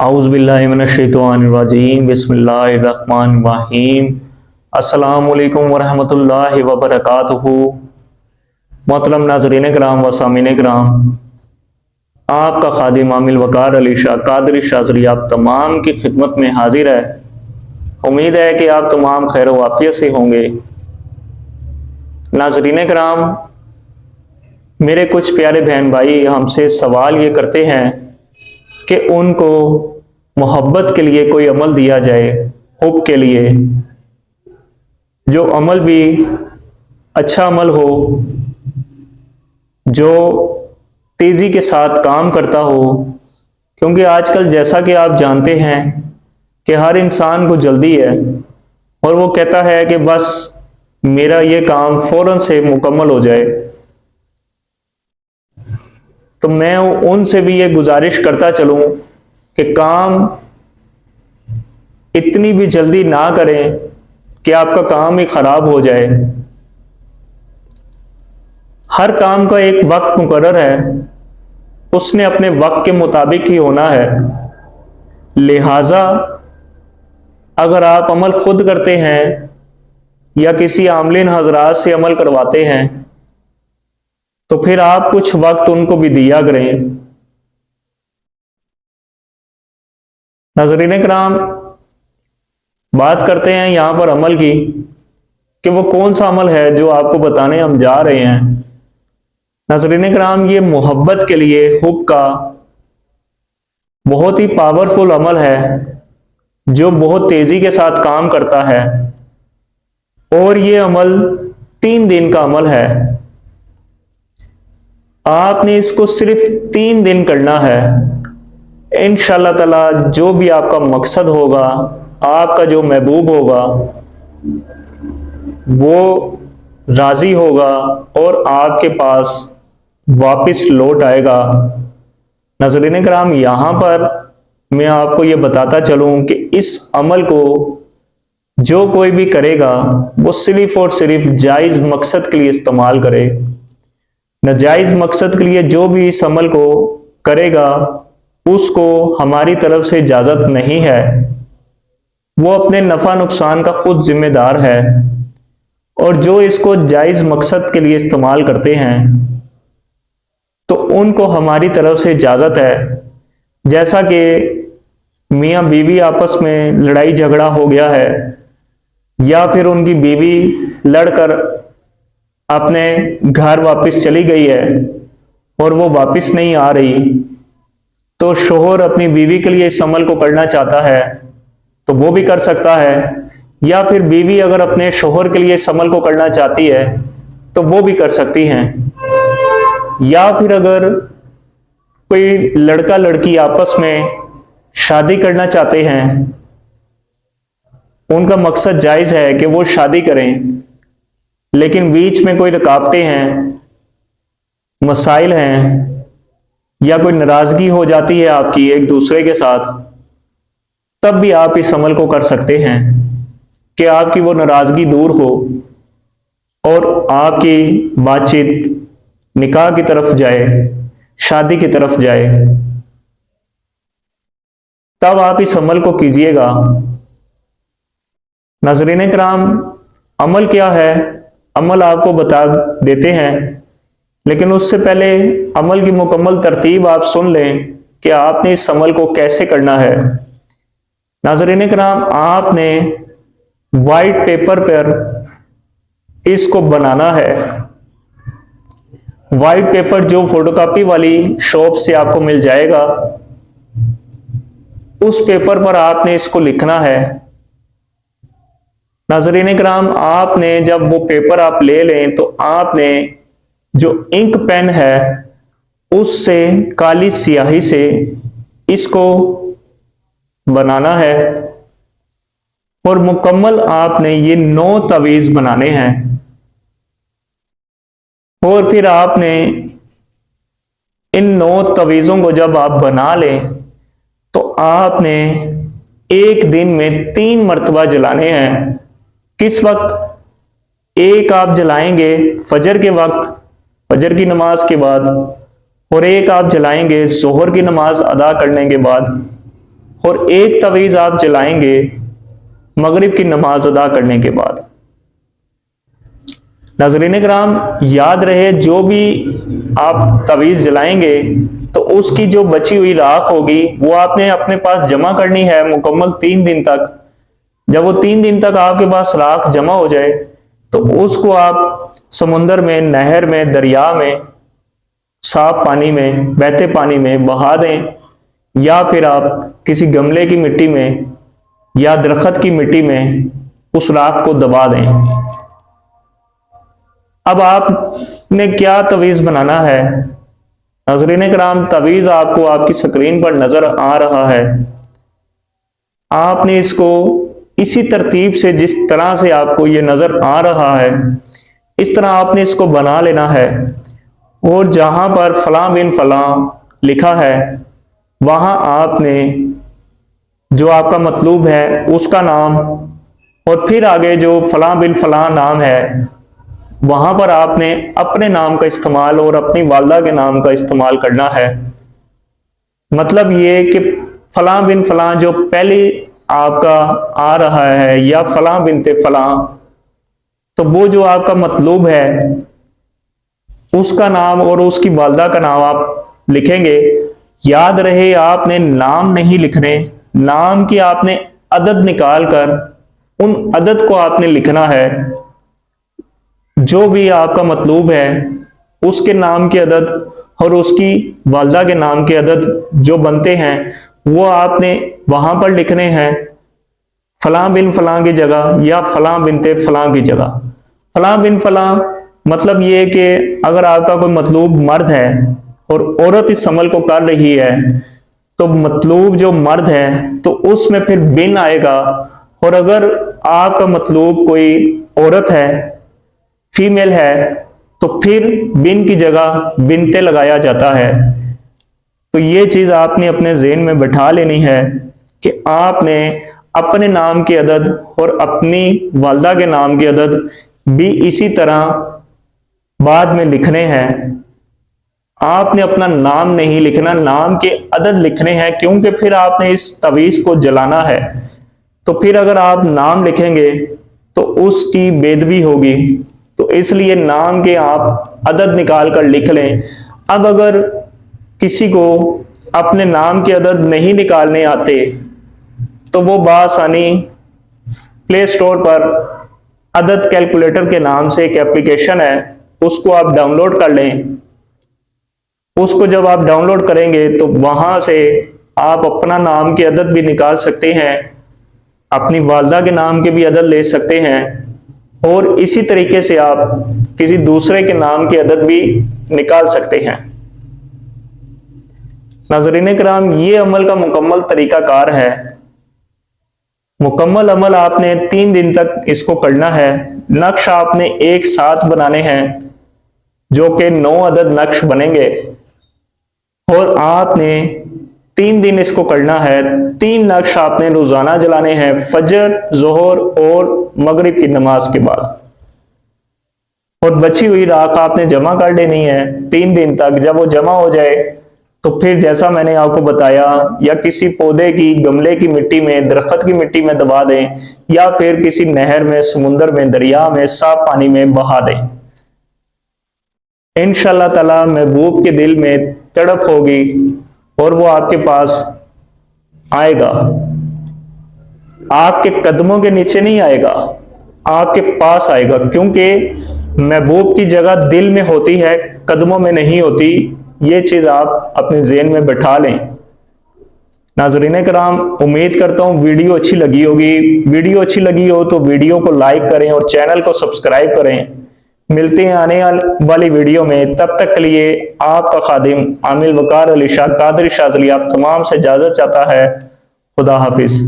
औज़ुबिल्लाहिमिनश्शैतानिर्रजीम बिस्मिल्लाहिर्रहमानिर्रहीम। अस्सलामु अलैकुम वरहमतुल्लाहि वबरकातुहू। मोहतरम नाज़रीन किराम व सामीन किराम, आपका खादिम आमिल वकार अली शाह कादरी शाज़री आप तमाम की खिदमत में हाजिर है। उम्मीद है कि आप तमाम खैर वाफियत से होंगे। नाज़रीन किराम, मेरे कुछ प्यारे बहन भाई हमसे सवाल ये करते हैं कि उनको मोहब्बत के लिए कोई अमल दिया जाए, हुब के लिए, जो अमल भी अच्छा अमल हो, जो तेजी के साथ काम करता हो। क्योंकि आजकल जैसा कि आप जानते हैं कि हर इंसान को जल्दी है और वो कहता है कि बस मेरा ये काम फौरन से मुकम्मल हो जाए। तो मैं उनसे भी ये गुजारिश करता चलूं कि काम इतनी भी जल्दी ना करें कि आपका काम ही खराब हो जाए। हर काम का एक वक्त मुकर्रर है, उसने अपने वक्त के मुताबिक ही होना है। लिहाजा अगर आप अमल खुद करते हैं या किसी आमलीन हजरात से अमल करवाते हैं तो फिर आप कुछ वक्त उनको भी दिया करें। नाज़रीन किराम, बात करते हैं यहां पर अमल की कि वो कौन सा अमल है जो आपको बताने हम जा रहे हैं। नाज़रीन किराम, ये मोहब्बत के लिए हुब का बहुत ही पावरफुल अमल है जो बहुत तेजी के साथ काम करता है और ये अमल 3 दिन का अमल है। आपने इसको सिर्फ 3 दिन करना है। इंशाअल्लाह ताला जो भी आपका मकसद होगा, आपका जो महबूब होगा, वो राजी होगा और आपके पास वापस लौट आएगा। नाज़रीन किराम, यहां पर मैं आपको ये बताता चलूं कि इस अमल को जो कोई भी करेगा वो सिर्फ और सिर्फ जायज मकसद के लिए इस्तेमाल करे। नाजायज मकसद के लिए जो भी इस अमल को करेगा उसको हमारी तरफ से इजाजत नहीं है। वो अपने नफा नुकसान का खुद जिम्मेदार है। और जो इसको जायज मकसद के लिए इस्तेमाल करते हैं तो उनको हमारी तरफ से इजाजत है। जैसा कि मियां बीवी आपस में लड़ाई झगड़ा हो गया है या फिर उनकी बीवी लड़कर अपने घर वापस चली गई है और वो वापस नहीं आ रही, तो शोहर अपनी बीवी के लिए इस अमल को करना चाहता है तो वो भी कर सकता है, या फिर बीवी अगर अपने शोहर के लिए इस अमल को करना चाहती है तो वो भी कर सकती हैं। या फिर अगर कोई लड़का लड़की आपस में शादी करना चाहते हैं, उनका मकसद जायज है कि वो शादी करें, लेकिन बीच में कोई रुकावटें हैं, मसाइल हैं या कोई नाराजगी हो जाती है आपकी एक दूसरे के साथ, तब भी आप इस अमल को कर सकते हैं कि आपकी वो नाराजगी दूर हो और आपकी बातचीत निकाह की तरफ जाए, शादी की तरफ जाए। तब आप इस अमल को कीजिएगा। नाज़रीन किराम, अमल क्या है, अमल आपको बता देते हैं, लेकिन उससे पहले अमल की मुकम्मल तरतीब आप सुन लें कि आपने इस अमल को कैसे करना है। नाज़रीन किराम, आपने वाइट पेपर पर इसको बनाना है। वाइट पेपर जो फोटोकॉपी वाली शॉप से आपको मिल जाएगा, उस पेपर पर आपने इसको लिखना है। नाज़रीन किराम, आपने जब वो पेपर आप ले लें तो आपने जो इंक पेन है उससे काली स्याही से इसको बनाना है और मुकम्मल आपने ये 9 तवीज बनाने हैं। और फिर आपने इन 9 तवीज़ों को जब आप बना लें तो आपने एक दिन में 3 मरतबा जलाने हैं। किस वक्त? एक आप जलाएंगे फजर के वक्त, फजर की नमाज के बाद, और एक आप जलाएंगे जोहर की नमाज अदा करने के बाद। और एक तवीज आप जलाएंगे मगरिब की नमाज अदा करने के बाद। नाज़रीन किराम, याद रहे जो भी आप तवीज जलाएंगे तो उसकी जो बची हुई राख होगी वो आपने अपने पास जमा करनी है मुकम्मल 3 दिन तक। जब वो 3 दिन तक आपके पास राख जमा हो जाए तो उसको आप समुंदर में, नहर में, दरिया में, साफ पानी में, बहते पानी में बहा दें, या फिर आप किसी गमले की मिट्टी में या दरख्त की मिट्टी में उस राख को दबा दें। अब आपने क्या तवीज बनाना है? नाज़रीन किराम, तवीज आपको आपकी स्क्रीन पर नजर आ रहा है। आपने इसको इसी तरतीब से, जिस तरह से आपको ये नजर आ रहा है, इस तरह आपने इसको बना लेना है। और जहां पर फलां बिन फलां लिखा है वहां आपने जो आपका मतलूब है उसका नाम, और फिर आगे जो फलां बिन फलां नाम है वहां पर आपने अपने नाम का इस्तेमाल और अपनी वालदा के नाम का इस्तेमाल करना है। मतलब ये कि फलां बिन फलां जो पहले आपका आ रहा है या फलां बिनते फलां, तो वो जो आपका मतलूब है उसका नाम और उसकी वालदा का नाम आप लिखेंगे। याद रहे आपने नाम नहीं लिखने, नाम की आपने अदद निकाल कर उन अदद को आपने लिखना है। जो भी आपका मतलूब है उसके नाम की अदद और उसकी वालदा के नाम के अदद जो बनते हैं वो आपने वहां पर लिखने हैं, फलां बिन फलां की जगह या फलां बिनते फलां की जगह। फलां बिन फलां मतलब ये कि अगर आपका कोई मतलूब मर्द है और औरत इस अमल को कर रही है तो मतलूब जो मर्द है तो उसमें फिर बिन आएगा, और अगर आपका मतलूब कोई औरत है, फीमेल है, तो फिर बिन की जगह बिनते लगाया जाता है। तो ये चीज आपने अपने ज़हन में बैठा लेनी है कि आपने अपने नाम की अदद और अपनी वालदा के नाम की अदद भी इसी तरह बाद में लिखने हैं। आपने अपना नाम नहीं लिखना, नाम के अदद लिखने हैं, क्योंकि फिर आपने इस तवीज को जलाना है। तो फिर अगर आप नाम लिखेंगे तो उसकी बेदबी होगी, तो इसलिए नाम के आप अदद निकाल कर लिख लें। अब अगर किसी को अपने नाम के अदद नहीं निकालने आते तो वो बासानी प्ले स्टोर पर अदद कैलकुलेटर के नाम से एक एप्लीकेशन है, उसको आप डाउनलोड कर लें। उसको जब आप डाउनलोड करेंगे तो वहां से आप अपना नाम के अदद भी निकाल सकते हैं, अपनी वालदा के नाम के भी अदद ले सकते हैं, और इसी तरीके से आप किसी दूसरे के नाम के अदद भी निकाल सकते हैं। नाज़रीन किराम, ये अमल का मुकम्मल तरीकाकार है। मुकम्मल अमल आपने 3 दिन तक इसको करना है। नक्श आपने एक साथ बनाने हैं जो कि 9 अदद नक्श बनेंगे, और आपने 3 दिन इसको करना है। 3 नक्श आपने रोजाना जलाने हैं, फजर, जोहर और मगरिब की नमाज के बाद। और बची हुई राख आपने जमा कर देनी है 3 दिन तक। जब वो जमा हो जाए तो फिर जैसा मैंने आपको बताया, या किसी पौधे की, गमले की मिट्टी में, दरख्त की मिट्टी में दबा दें, या फिर किसी नहर में, समुंदर में, दरिया में, साफ पानी में बहा दें। इंशाअल्लाह ताला महबूब के दिल में तड़प होगी और वो आपके पास आएगा। आपके कदमों के नीचे नहीं आएगा, आपके पास आएगा, क्योंकि महबूब की जगह दिल में होती है, कदमों में नहीं होती। ये चीज आप अपने ज़हन में बैठा लें। नाज़रीन किराम, उम्मीद करता हूँ वीडियो अच्छी लगी होगी। वीडियो अच्छी लगी हो तो वीडियो को लाइक करें और चैनल को सब्सक्राइब करें। मिलते हैं आने वाली वीडियो में, तब तक के लिए आपका खादिम आमिल वकार अली शाह कादरी शाज़ली आप तमाम से इजाजत चाहता है। खुदा हाफिज।